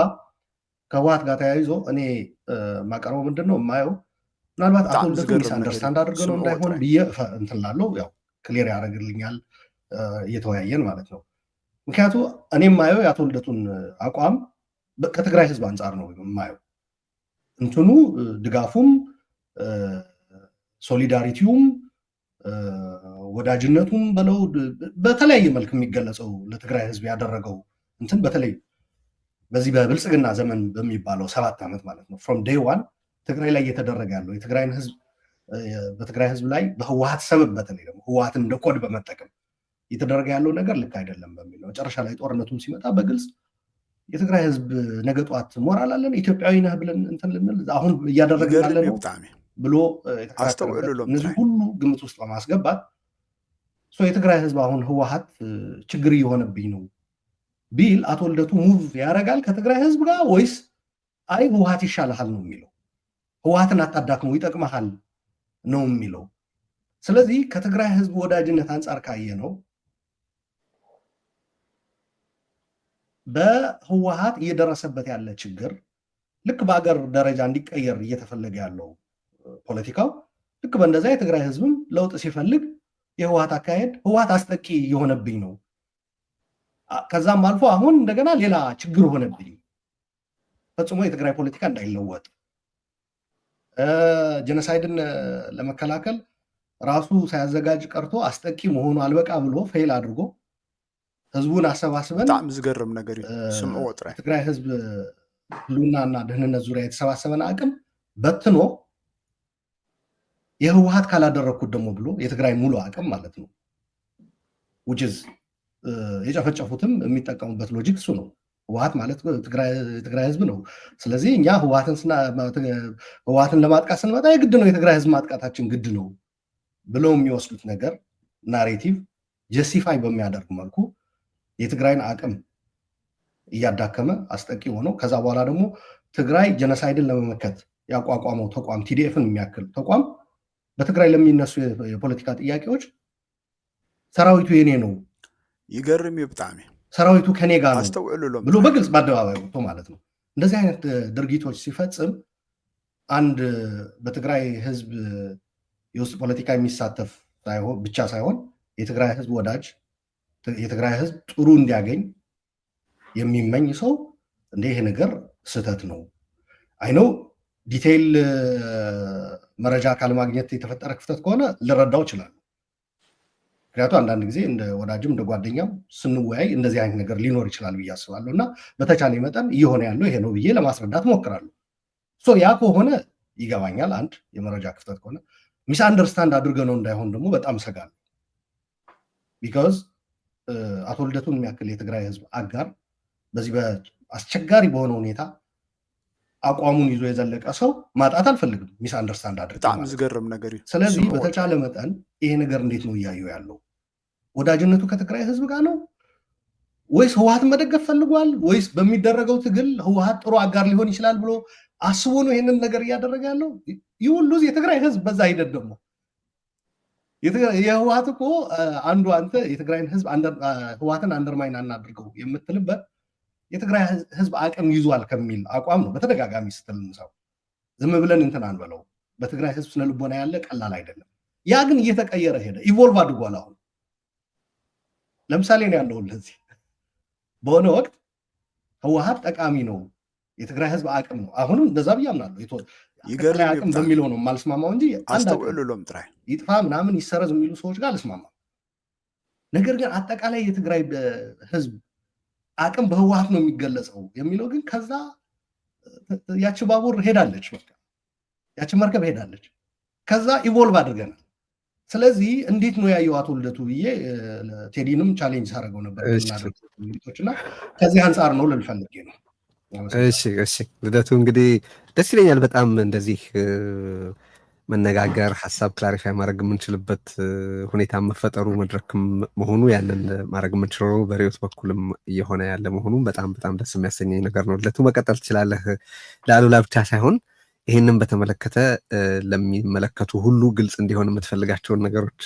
E: ከህወሓት ጋር ተያይዞ እኔ ማቀርበው ምንድን ነው የማየው ምናልባት አቶ ልደቱ ሚስ አንደርስታንድ አድርገው ነው እንዳይሆን ብዬ እንትን ላለው ያው ክሊር ያደርግልኛል እየተወያየን ማለት ነው። ምክንያቱ እኔ የማየው የአቶ ልደቱን አቋም ከትግራይ ህዝብ አንጻር ነው የማየው። እንትኑ ድጋፉም ሶሊዳሪቲውም ወዳጅነቱም በለው በተለያየ መልክ የሚገለጸው ለትግራይ ህዝብ ያደረገው እንትን በተለይ በዚህ በብልጽግና ዘመን በሚባለው 7 ዓመት ማለት ነው ፍሮም ዴይ ዋን ትግራይ ላይ እየተደረገ ያለው የትግራይን ህዝብ በትግራይ ህዝብ ላይ በህወሓት ሰበብ በተለይ ደግሞ ህወሓትን እንደ ኮድ በመጠቀም እየተደረገ ያለው ነገር ልክ አይደለም በሚል ነው። መጨረሻ ላይ ጦርነቱም ሲመጣ በግልጽ የትግራይ ህዝብ ነገ ጧት ሞራል አለን ኢትዮጵያዊ ነህ ብለን እንትን ልንል አሁን እያደረግን ያለ ነው ብሎ እነዚህ ሁሉ ግምት ውስጥ በማስገባት የትግራይ ህዝብ አሁን ህወሓት ችግር እየሆነብኝ ነው ቢል አቶ ልደቱ ሙቭ ያደርጋል ከትግራይ ህዝብ ጋር ወይስ አይ ህወሓት ይሻልሃል ነው የሚለው? ህወሓትን አታዳክሞ ይጠቅመሃል ነው የሚለው? ስለዚህ ከትግራይ ህዝብ ወዳጅነት አንጻር ካየ ነው በህወሓት እየደረሰበት ያለ ችግር ልክ በአገር ደረጃ እንዲቀየር እየተፈለገ ያለው ፖለቲካው ልክ በእንደዛ የትግራይ ህዝብም ለውጥ ሲፈልግ የህወሓት አካሄድ ህወሓት አስጠቂ የሆነብኝ ነው፣ ከዛም አልፎ አሁን እንደገና ሌላ ችግር ሆነብኝ፣ ፈጽሞ የትግራይ ፖለቲካ እንዳይለወጥ ጀኖሳይድን ለመከላከል ራሱ ሳያዘጋጅ ቀርቶ አስጠቂ መሆኑ አልበቃ ብሎ ፌል አድርጎ ህዝቡን አሰባስበን
A: በጣም ዝገርም ነገር ስምዖ ጥራይ
E: ትግራይ ህዝብ ህልውናና ደህንነት ዙሪያ የተሰባሰበን አቅም በትኖ የህወሓት ካላደረኩት ደግሞ ብሎ የትግራይ ሙሉ አቅም ማለት ነው ውጅዝ የጨፈጨፉትም የሚጠቀሙበት ሎጂክ እሱ ነው። ህወሓት ማለት የትግራይ ህዝብ ነው። ስለዚህ እኛ ህወሓትን ለማጥቃት ስንመጣ የግድ ነው የትግራይ ህዝብ ማጥቃታችን ግድ ነው ብለው የሚወስዱት ነገር ናሬቲቭ ጀስቲፋይ በሚያደርግ መልኩ የትግራይን አቅም እያዳከመ አስጠቂ ሆነው ከዛ በኋላ ደግሞ ትግራይ ጀኖሳይድን ለመመከት ያቋቋመው ተቋም ቲዲኤፍን የሚያክል ተቋም በትግራይ ለሚነሱ የፖለቲካ ጥያቄዎች ሰራዊቱ የኔ ነው
A: ይገርም ይብጣሚ
E: ሰራዊቱ ከኔ ጋር ነው ብሎ በግልጽ በአደባባይ ወጥቶ ማለት ነው። እንደዚህ አይነት ድርጊቶች ሲፈጽም አንድ በትግራይ ህዝብ የውስጥ ፖለቲካ የሚሳተፍ ብቻ ሳይሆን የትግራይ ህዝብ ወዳጅ የትግራይ ህዝብ ጥሩ እንዲያገኝ የሚመኝ ሰው እንደ ይሄ ነገር ስህተት ነው አይነው ዲቴይል መረጃ ካለማግኘት የተፈጠረ ክፍተት ከሆነ ልረዳው ይችላል። ምክንያቱም አንዳንድ ጊዜ እንደ ወዳጅም እንደ ጓደኛም ስንወያይ እንደዚህ አይነት ነገር ሊኖር ይችላል ብዬ አስባለሁ እና በተቻለ መጠን እየሆነ ያለው ይሄ ነው ብዬ ለማስረዳት ሞክራለሁ። ያ ከሆነ ይገባኛል። አንድ የመረጃ ክፍተት ከሆነ ሚስ አንደርስታንድ አድርገ ነው እንዳይሆን ደግሞ በጣም ሰጋለሁ። ቢካዝ አቶ ልደቱን የሚያክል የትግራይ ህዝብ አጋር በዚህ በአስቸጋሪ በሆነ ሁኔታ አቋሙን ይዞ የዘለቀ ሰው ማጣት አልፈልግም። ሚስ አንደርስታንድ አድርገ
A: በጣም ዝገርም ነገር።
E: ስለዚህ በተቻለ መጠን ይሄ ነገር እንዴት ነው እያየው ያለው? ወዳጅነቱ ከትግራይ ህዝብ ጋር ነው ወይስ ህወሓትን መደገፍ ፈልጓል? ወይስ በሚደረገው ትግል ህወሓት ጥሩ አጋር ሊሆን ይችላል ብሎ አስቦ ነው ይሄንን ነገር እያደረገ ያለው? ይሁሉዝ የትግራይ ህዝብ በዛ ሂደት ደግሞ የህወሓት እኮ አንዱ አንተ የትግራይን ህዝብ ህወሓትን አንደርማይን አናድርገው የምትልበት የትግራይ ህዝብ አቅም ይዟል ከሚል አቋም ነው በተደጋጋሚ ስትል እንሰው ዝም ብለን እንትን አንበለው። በትግራይ ህዝብ ስነ ልቦና ያለ ቀላል አይደለም። ያ ግን እየተቀየረ ሄደ፣ ኢቮልቭ አድርጓል። አሁን ለምሳሌ ነው ያለው ለዚህ በሆነ ወቅት ህወሓት ጠቃሚ ነው፣ የትግራይ ህዝብ አቅም ነው። አሁንም እንደዛ ብዬ አምናለሁ። የትግራይ አቅም በሚለው ነው የማልስማማው እንጂ
A: አስተውሉሎም ጥራይ
E: ይጥፋ ምናምን ይሰረዝ የሚሉ ሰዎች ጋር አልስማማም። ነገር ግን አጠቃላይ የትግራይ ህዝብ አቅም በህወሓት ነው የሚገለጸው የሚለው ግን ከዛ ያቺ ባቡር ሄዳለች፣ በቃ ያቺ መርከብ ሄዳለች። ከዛ ኢቮልቭ አድርገናል። ስለዚህ እንዴት ነው ያየው አቶ ልደቱ ብዬ ቴዲንም ቻሌንጅ ሳደርገው ነበር እና ከዚህ አንጻር ነው ልንፈልግ ነው።
B: እሺ ልደቱ እንግዲህ ደስ ይለኛል በጣም እንደዚህ መነጋገር ሀሳብ ክላሪፋይ ማድረግ የምንችልበት ሁኔታ መፈጠሩ መድረክ መሆኑ ያንን ማድረግ የምንችለው በሪዮት በኩልም እየሆነ ያለ መሆኑ በጣም ደስ የሚያሰኘኝ ነገር ነው። ልደቱ መቀጠል ትችላለህ። ለአሉላ ብቻ ሳይሆን ይህንን በተመለከተ ለሚመለከቱ ሁሉ ግልጽ እንዲሆን የምትፈልጋቸውን ነገሮች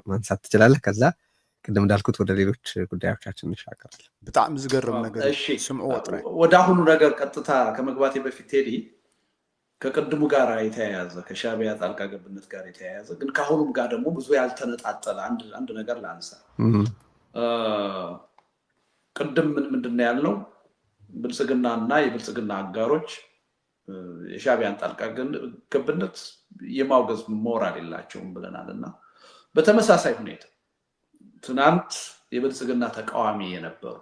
B: ማንሳት ትችላለህ። ከዛ ቅድም እንዳልኩት ወደ ሌሎች ጉዳዮቻችን እንሻገራለን።
A: በጣም ዝገርም ነገር ስምዑ ወጥራይ
C: ወደ አሁኑ ነገር ቀጥታ ከመግባቴ በፊት ቴዲ ከቅድሙ ጋር የተያያዘ ከሻዕቢያ ጣልቃ ገብነት ጋር የተያያዘ ግን ከአሁኑም ጋር ደግሞ ብዙ ያልተነጣጠለ አንድ ነገር ላንሳ። ቅድም ምንድነው ያልነው? ብልጽግናና የብልጽግና አጋሮች የሻዕቢያን ጣልቃ ገብነት የማውገዝ ሞራል የላቸውም ብለናልና በተመሳሳይ ሁኔታ ትናንት የብልጽግና ተቃዋሚ የነበሩ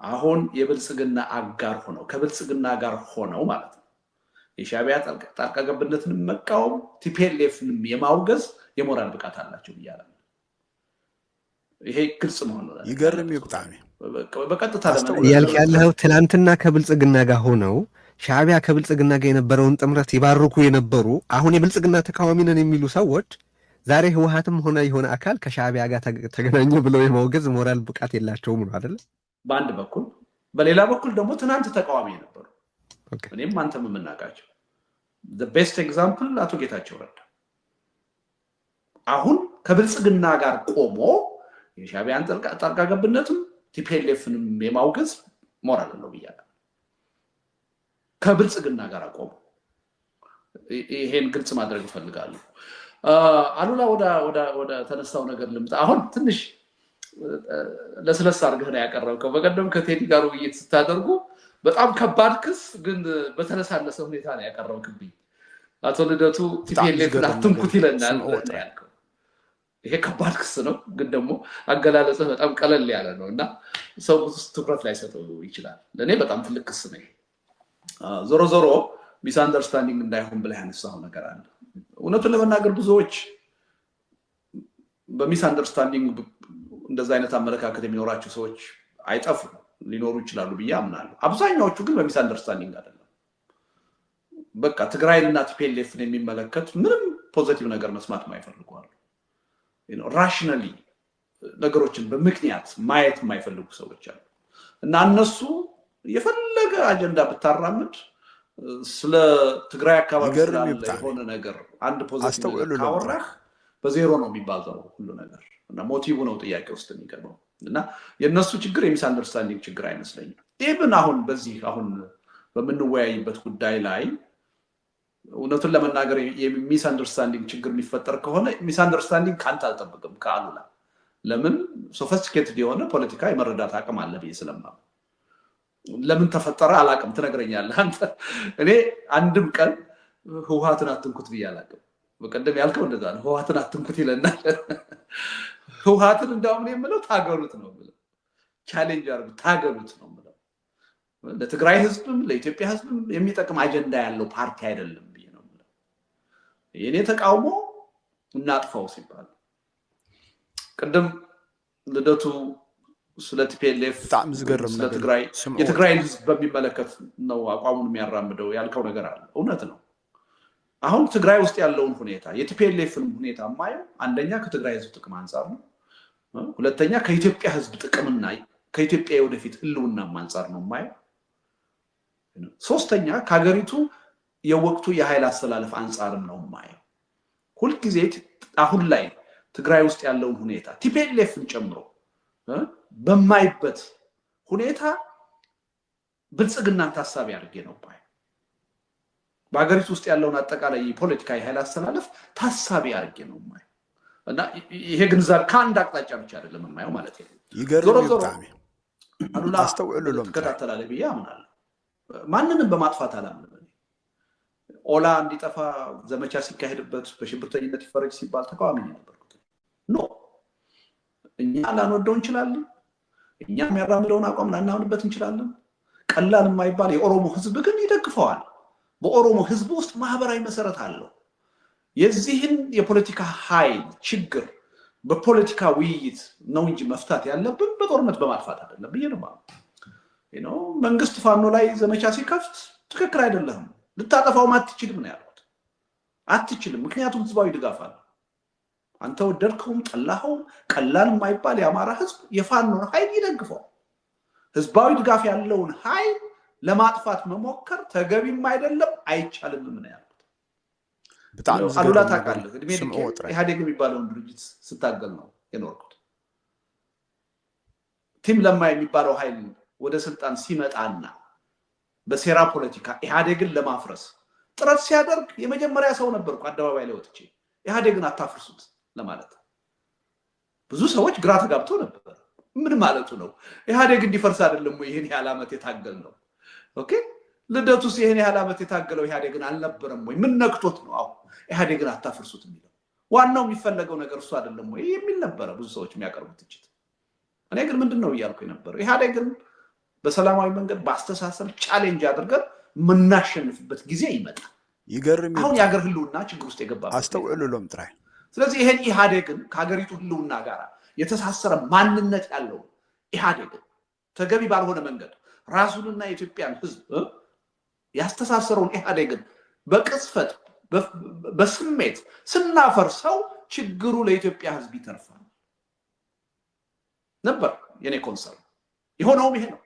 C: አሁን የብልጽግና አጋር ሆነው ከብልጽግና ጋር ሆነው ማለት ነው የሻዕቢያ ጣልቃ ገብነትን መቃወም ቲፒኤልኤፍንም የማውገዝ የሞራል ብቃት አላቸው ብያለሁ። ይሄ ግልጽ መሆኑ ነው።
A: ይገርም ይብጣሚ
C: በቀጥታ
B: ያልክ ያለው ትናንትና ከብልጽግና ጋር ሆነው ሻዕቢያ ከብልጽግና ጋር የነበረውን ጥምረት ይባርኩ የነበሩ አሁን የብልጽግና ተቃዋሚ ነን የሚሉ ሰዎች ዛሬ ህወሓትም ሆነ የሆነ አካል ከሻዕቢያ ጋር ተገናኘ ብለው የማውገዝ ሞራል ብቃት የላቸውም ነው አይደል?
C: በአንድ በኩል በሌላ በኩል ደግሞ ትናንት ተቃዋሚ የነበሩ እኔም አንተም የምናውቃቸው the best example አቶ ጌታቸው ረዳ አሁን ከብልጽግና ጋር ቆሞ የሻዕቢያን ጣልቃ ገብነትም ቲፒኤልኤፍንም የማውገዝ ሞራል ነው ብያለሁ። ከብልጽግና ጋር ቆሞ ይሄን ግልጽ ማድረግ እፈልጋለሁ። አሉላ ወደ ተነሳው ነገር ልምጣ። አሁን ትንሽ ለስለስ አድርገህ ነው ያቀረብከው። በቀደም ከቴዲ ጋር ውይይት ስታደርጉ በጣም ከባድ ክስ ግን በተነሳለሰ ሁኔታ ነው ያቀረብክብኝ። አቶ ልደቱ ቲፒኤልኤፍን አትንኩት ይለናል ያልከው ይሄ ከባድ ክስ ነው፣ ግን ደግሞ አገላለጽህ በጣም ቀለል ያለ ነው እና ሰው ብዙ ትኩረት ላይ ሰጠው ይችላል። ለእኔ በጣም ትልቅ ክስ ነው። ዞሮ ዞሮ ሚስ አንደርስታንዲንግ እንዳይሆን ብለህ ያነሳው ነገር አለ። እውነቱን ለመናገር ብዙዎች በሚስ አንደርስታንዲንግ እንደዛ አይነት አመለካከት የሚኖራቸው ሰዎች አይጠፉም፣ ሊኖሩ ይችላሉ ብዬ አምናለሁ። አብዛኛዎቹ ግን በሚስ አንደርስታንዲንግ አይደለም። በቃ ትግራይንና ቲፒኤልኤፍን የሚመለከት ምንም ፖዚቲቭ ነገር መስማት የማይፈልጉ አሉ። ራሽናሊ ነገሮችን በምክንያት ማየት የማይፈልጉ ሰዎች አሉ እና እነሱ የፈለገ አጀንዳ ብታራምድ ስለ ትግራይ አካባቢ ስላለ የሆነ ነገር አንድ ፖዚቲቭ ካወራህ በዜሮ ነው የሚባዛው ሁሉ ነገር እና ሞቲቭ ነው ጥያቄ ውስጥ የሚገባው እና የነሱ ችግር የሚስ አንደርስታንዲንግ ችግር አይመስለኝም። ኢቭን አሁን በምንወያይበት ጉዳይ ላይ እውነቱን ለመናገር የሚስ አንደርስታንዲንግ ችግር የሚፈጠር ከሆነ ሚስ አንደርስታንዲንግ ካንተ አልጠብቅም ከአሉላ። ለምን ሶፊስቲኬትድ የሆነ ፖለቲካ የመረዳት አቅም አለ ብዬ ስለማምን ለምን ተፈጠረ አላቅም ትነግረኛለህ አንተ። እኔ አንድም ቀን ህወሓትን አትንኩት ብዬ አላቅም። በቀደም ያልከው እንደዛ ነው፣ ህወሓትን አትንኩት ይለናል። ህወሓትን እንዳውም ነው የምለው ታገሉት ነው የምለው፣ ቻሌንጅ አድርጉ ታገሉት ነው የምለው። ለትግራይ ህዝብም ለኢትዮጵያ ህዝብም የሚጠቅም አጀንዳ ያለው ፓርቲ አይደለም ብዬ ነው የምለው። የኔ ተቃውሞ እናጥፋው ሲባል ቅድም ልደቱ ስለ ቲፒኤልኤፍ ስለ ትግራይ የትግራይን ህዝብ በሚመለከት ነው አቋሙን የሚያራምደው ያልከው ነገር አለ። እውነት ነው። አሁን ትግራይ ውስጥ ያለውን ሁኔታ የቲፒኤልኤፍን ሁኔታ ማየው አንደኛ ከትግራይ ህዝብ ጥቅም አንጻር ነው፣ ሁለተኛ ከኢትዮጵያ ህዝብ ጥቅምና ከኢትዮጵያ የወደፊት ህልውና አንጻር ነው ማየው፣ ሶስተኛ ከሀገሪቱ የወቅቱ የኃይል አስተላለፍ አንጻርም ነው ማየው። ሁልጊዜ አሁን ላይ ትግራይ ውስጥ ያለውን ሁኔታ ቲፒኤልኤፍን ጨምሮ በማይበት ሁኔታ ብልጽግናን ታሳቢ አድርጌ ነው ባይ። በአገሪቱ ውስጥ ያለውን አጠቃላይ ፖለቲካዊ ኃይል አስተላለፍ ታሳቢ አድርጌ ነው የማየው እና ይሄ ግንዛቤ ከአንድ አቅጣጫ ብቻ አይደለም የማየው ማለት ነው። ዞሮ ዞሮ አሉላ ትከታተላለህ ብዬ አምናለሁ። ማንንም በማጥፋት አላምንም። ኦላ እንዲጠፋ ዘመቻ ሲካሄድበት በሽብርተኝነት ይፈረጅ ሲባል ተቃዋሚ ነበርኩት። ኖ እኛ ላንወደው እንችላለን፣ እኛ የሚያራምደውን አቋም ላናምንበት እንችላለን። ቀላል የማይባል የኦሮሞ ህዝብ ግን ይደግፈዋል። በኦሮሞ ህዝብ ውስጥ ማህበራዊ መሰረት አለው። የዚህን የፖለቲካ ኃይል ችግር በፖለቲካ ውይይት ነው እንጂ መፍታት ያለብን በጦርነት በማጥፋት አይደለም ብዬ ነው። መንግስት ፋኖ ላይ ዘመቻ ሲከፍት ትክክል አይደለም፣ ልታጠፋውም አትችልም ነው ያሉት። አትችልም፣ ምክንያቱም ህዝባዊ ድጋፍ አለ። አንተ ወደድከውም ጠላኸውም ቀላል የማይባል የአማራ ህዝብ የፋኖን ኃይል ይደግፈዋል። ህዝባዊ ድጋፍ ያለውን ኃይል ለማጥፋት መሞከር ተገቢም አይደለም አይቻልም ነው ያሉት። አሉላ ታውቃለህ፣ እድሜ ልኬ ኢህአዴግ የሚባለውን ድርጅት ስታገል ነው የኖርኩት። ቲም ለማ የሚባለው ኃይል ወደ ስልጣን ሲመጣና በሴራ ፖለቲካ ኢህአዴግን ለማፍረስ ጥረት ሲያደርግ የመጀመሪያ ሰው ነበርኩ አደባባይ ላይ ወጥቼ ኢህአዴግን አታፍርሱት ለማለት። ብዙ ሰዎች ግራ ተጋብተው ነበር። ምን ማለቱ ነው? ኢህአዴግ እንዲፈርስ አይደለም ወይ ይሄን ያህል ዓመት የታገል ነው? ኦኬ ልደቱስ ይሄን ያህል ዓመት የታገለው ኢህአዴግን አልነበረም ወይ? ምን ነክቶት ነው አሁን ኢህአዴግን አታፍርሱት የሚለው? ዋናው የሚፈለገው ነገር እሱ አይደለም ወይ የሚል ነበረ ብዙ ሰዎች የሚያቀርቡት ትችት። እኔ ግን ምንድነው እያልኩ የነበረው ኢህአዴግን በሰላማዊ መንገድ በአስተሳሰብ ቻሌንጅ አድርገን የምናሸንፍበት ጊዜ ይመጣል። አሁን የሀገር ህልውና ችግር ውስጥ የገባ
A: አስተውዕሉሎም ጥራይ።
C: ስለዚህ ይሄን ኢህአዴግን ከሀገሪቱ ህልውና ጋር የተሳሰረ ማንነት ያለው ኢህአዴግን ተገቢ ባልሆነ መንገድ ራሱንና የኢትዮጵያን ህዝብ ያስተሳሰረውን ኢህአዴግን በቅጽበት በስሜት ስናፈርሰው ችግሩ ለኢትዮጵያ ህዝብ ይተርፋል ነበር የኔ ኮንሰርን። የሆነውም ይሄ ነው።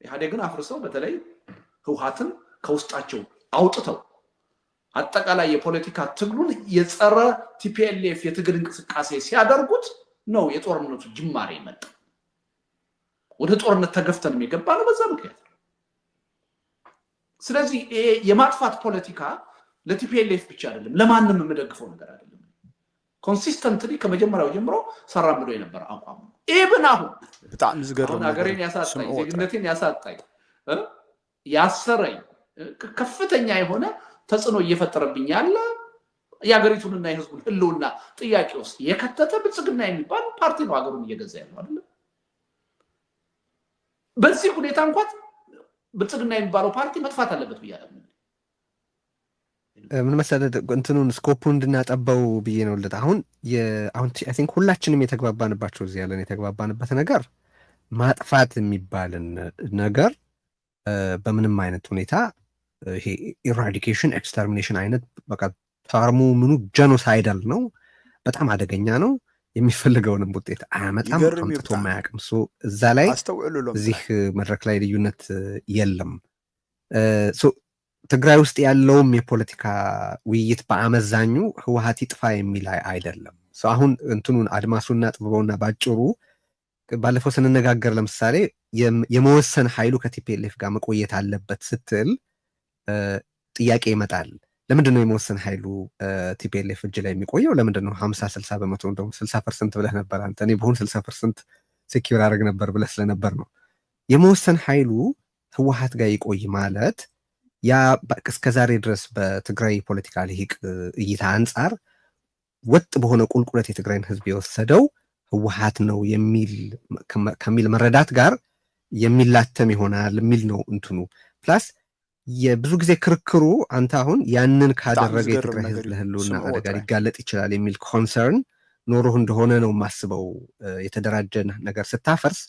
C: ኢህአዴግን አፍርሰው በተለይ ህወሓትን ከውስጣቸው አውጥተው አጠቃላይ የፖለቲካ ትግሉን የጸረ ቲፒኤልኤፍ የትግል እንቅስቃሴ ሲያደርጉት ነው የጦርነቱ ጅማሬ መጣ። ወደ ጦርነት ተገፍተን የገባ ነው በዛ ምክንያት። ስለዚህ የማጥፋት ፖለቲካ ለቲፒኤልኤፍ ብቻ አይደለም፣ ለማንም የምደግፈው ነገር አይደለም። ኮንሲስተንትሊ ከመጀመሪያው ጀምሮ ሰራም ብሎ የነበረ አቋም ነው። ኢብን አሁን
A: በጣም ዝገረም
C: ሀገሬን ያሳጣኝ፣ ዜግነቴን ያሳጣኝ፣ ያሰረኝ ከፍተኛ የሆነ ተጽዕኖ እየፈጠረብኝ ያለ የሀገሪቱንና የህዝቡን ህልውና ጥያቄ ውስጥ የከተተ ብልጽግና የሚባል ፓርቲ ነው ሀገሩን እየገዛ ያለው አይደል? በዚህ ሁኔታ እንኳን ብልጽግና የሚባለው ፓርቲ መጥፋት አለበት ብያለሁ።
B: ምን መሰለህ እንትኑን ስኮፑን እንድናጠባው ብዬ ነው ልት አሁን አይ ቲንክ ሁላችንም የተግባባንባቸው እዚህ ያለን የተግባባንበት ነገር ማጥፋት የሚባልን ነገር በምንም አይነት ሁኔታ ይሄ ኢራዲኬሽን ኤክስተርሚኔሽን አይነት በቃ ተርሙ ምኑ ጄኖሳይዳል ነው፣ በጣም አደገኛ ነው፣ የሚፈልገውንም ውጤት አያመጣም፣ አምጥቶ ማያውቅም። እዛ ላይ እዚህ መድረክ ላይ ልዩነት የለም። ትግራይ ውስጥ ያለውም የፖለቲካ ውይይት በአመዛኙ ህወሓት ይጥፋ የሚል አይደለም። አሁን እንትኑን አድማሱና ጥበበውና ባጭሩ ባለፈው ስንነጋገር ለምሳሌ የመወሰን ኃይሉ ከቲፒኤልኤፍ ጋር መቆየት አለበት ስትል ጥያቄ ይመጣል። ለምንድነው የመወሰን ኃይሉ ቲፒኤልኤፍ እጅ ላይ የሚቆየው? ለምንድነው 50-60 በመቶ እንደውም 60% ብለህ ነበር አንተ። እኔ በሁን 60% ሴኪዩር አደረግ ነበር ብለህ ስለነበር ነው። የመወሰን ኃይሉ ህወሓት ጋር ይቆይ ማለት ያ እስከ ዛሬ ድረስ በትግራይ ፖለቲካ ልሂቅ እይታ አንጻር ወጥ በሆነ ቁልቁለት የትግራይን ህዝብ የወሰደው ህወሓት ነው ከሚል መረዳት ጋር የሚላተም ይሆናል የሚል ነው እንትኑ። ፕላስ የብዙ ጊዜ ክርክሩ አንተ አሁን ያንን ካደረገ የትግራይ ህዝብ ለህልውና አደጋ ሊጋለጥ ይችላል የሚል ኮንሰርን ኖሮህ እንደሆነ ነው የማስበው። የተደራጀ ነገር ስታፈርስ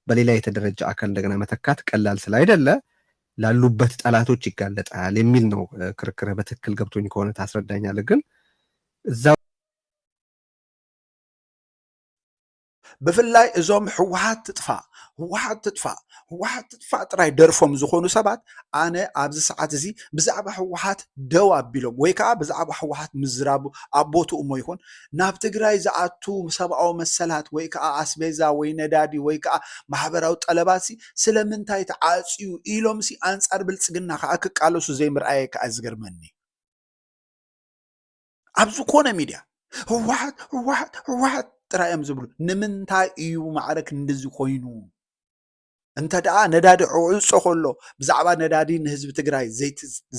B: በሌላ የተደረጀ አካል እንደገና መተካት ቀላል ስላይደለ ላሉበት ጠላቶች ይጋለጣል የሚል ነው ክርክርህ። በትክክል ገብቶኝ ከሆነ ታስረዳኛለህ። ግን እዛው
A: ብፍላይ እዞም ህወሓት ትጥፋ ህወሓት ትጥፋእ ጥራይ ደርፎም ዝኾኑ ሰባት ኣነ ኣብዚ ሰዓት እዚ ብዛዕባ ህወሓት ደው ኣቢሎም ወይ ከዓ ብዛዕባ ህወሓት ምዝራቡ ኣቦትኡ እሞ ይኹን ናብ ትግራይ ዝኣቱ ሰብኣዊ መሰላት ወይ ከዓ ኣስቤዛ ወይ ነዳዲ ወይ ከዓ ማሕበራዊ ጠለባት ስለምንታይ ተዓፅዩ ኢሎም ኣንጻር ብልፅግና ከዓ ክቃለሱ ዘይምርኣየ ከዓ ዝገርመኒ ኣብ ዝኾነ ሚድያ ህወሓት ጥራዮም ዝብሉ ንምንታይ እዩ ማዕረክ እንደዚ ኮይኑ እንተ ደኣ ነዳዲ ዕውፆ ከሎ ብዛዕባ ነዳዲ ንህዝቢ ትግራይ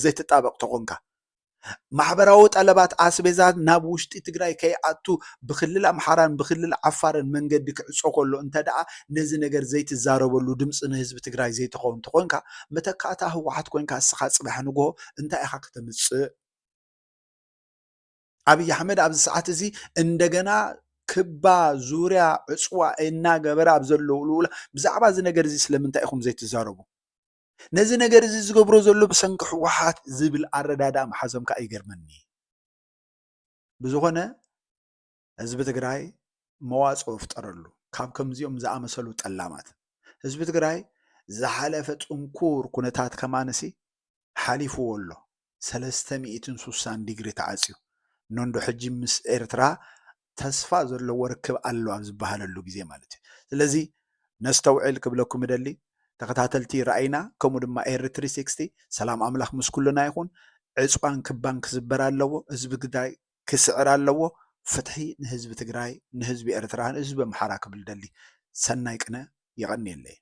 A: ዘይትጣበቕ ተኾንካ ማሕበራዊ ጠለባት ኣስቤዛት ናብ ውሽጢ ትግራይ ከይኣቱ ብክልል ኣምሓራን ብክልል ዓፋርን መንገዲ ክዕፆ ከሎ እንተ ደኣ ነዚ ነገር ዘይትዛረበሉ ድምፂ ንህዝቢ ትግራይ ዘይትኸውን ተኾንካ መተካእታ ህወሓት ኮይንካ እስኻ ፅባሕ ንግሆ እንታይ ኢኻ ከተምፅእ ኣብይ ኣሕመድ ኣብዚ ሰዓት እዚ እንደገና ክባ ዙርያ ዕፅዋ እናገበረ ኣብ ዘለውሉ ብዛዕባ እዚ ነገር እዚ ስለምንታይ ኢኹም ዘይትዛረቡ ነዚ ነገር እዚ ዝገብሮ ዘሎ ብሰንኪ ህወሓት ዝብል ኣረዳድኣ መሓዘምካ ይገርመኒ ብዝኾነ ህዝቢ ትግራይ መዋፅኦ ፍጠረሉ ካብ ከምዚኦም ዝኣመሰሉ ጠላማት ህዝቢ ትግራይ ዝሓለፈ ፅንኩር ኩነታት ከማንሲ ሓሊፍዎ ኣሎ 360 ዲግሪ ተዓፅዩ ነንዶ ሕጂ ምስ ኤርትራ ተስፋ ዘለዎ ርክብ ኣሎ ኣብ ዝበሃለሉ ግዜ ማለት እዩ ስለዚ ነስተውዕል ክብለኩም ደሊ ተኸታተልቲ ረኣይና ከምኡ ድማ ኤርትሪ 60 ሰላም ኣምላኽ ምስ ኩልና ይኹን ዕፅዋን ክባን ክዝበር ኣለዎ ህዝቢ ትግራይ ክስዕር ኣለዎ ፍትሒ ንህዝቢ ትግራይ ንህዝቢ ኤርትራ ንህዝቢ ኣምሓራ ክብል ደሊ ሰናይ ቅነ ይቐኒየለይ